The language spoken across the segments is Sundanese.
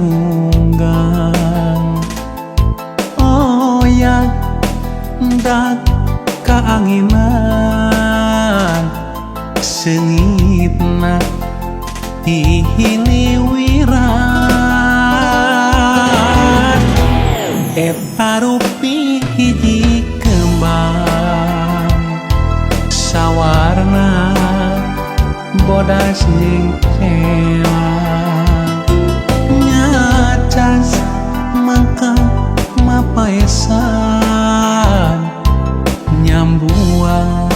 tunggang oyak dak kaanginan sengitna hihiliwiran eta rupi hiji kembang sawarna bodas jeung kelang nyacas mangka mapaesan nyambuang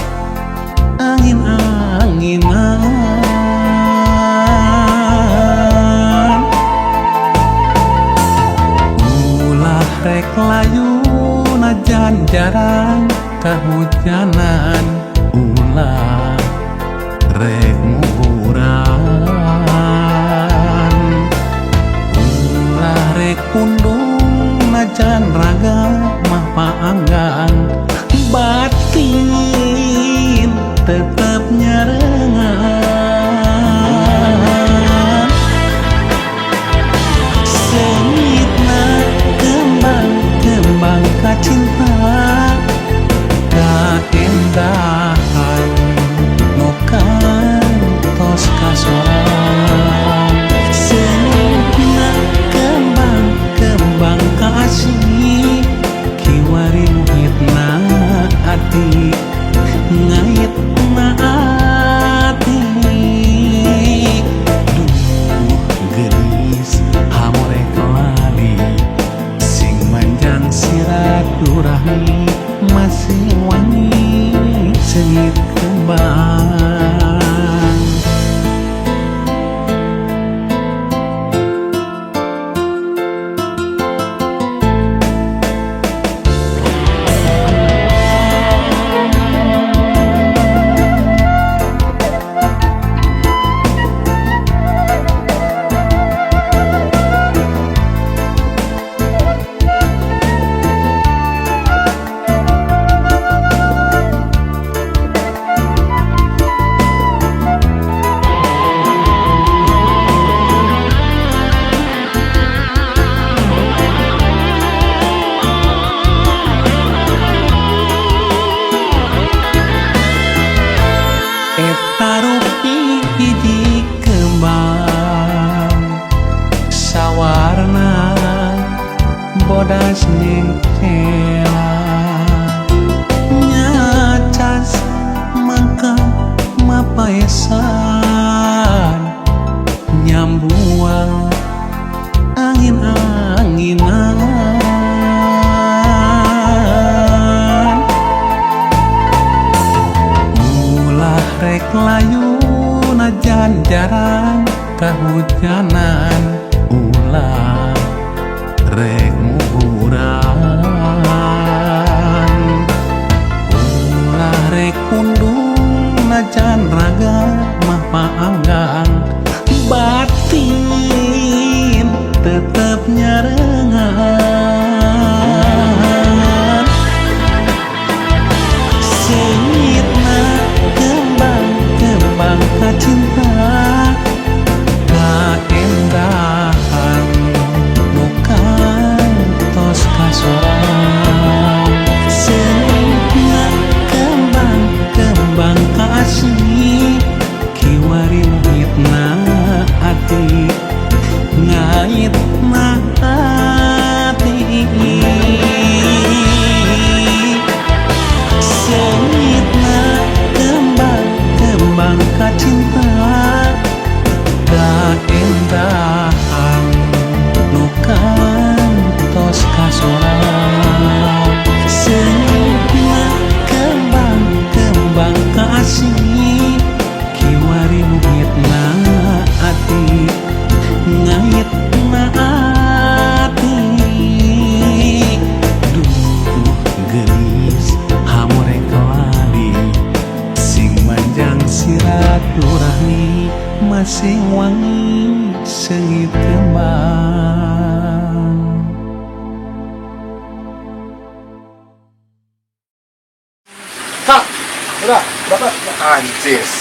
angin-anginan ulah rek layu najan jarang kahujanan ulah rek muburan ulah rek pundung najan raga mah paanggang batin tetap nyarengan sengitna kembang-kembang kacinta kaendahan nukan tos kasoran sengitna kembang-kembang kasih kiwari muhitna hati ngait na ati duh gelis hamore kelali sing manjang silaturahmi masih wangi sengit kembang eta rupi hiji kembang sawarna bodas jeung kelang nyacas mangka mapaesan nyambuang angin-anginan ulah rek layu najan jarang kahujanan ulah rek muburan ulah rek pundung najan raga mah paanggang batin tetap nyarengan sengitna kembang-kembang kacinta kaendahan nukan tos kasoran sengitna kembang-kembang kasih kiwari muhitna ati ngait na ati sengitna kembang-kembang kacinta kaendahan nukan tos kasoran sengitna kembang-kembang kasih kiwari muhitna ati ngait na ati duh gelis hamore kelali sing manjang silaturahmi masih wangi sengit kembang. Kak, udah dapat. Anjis.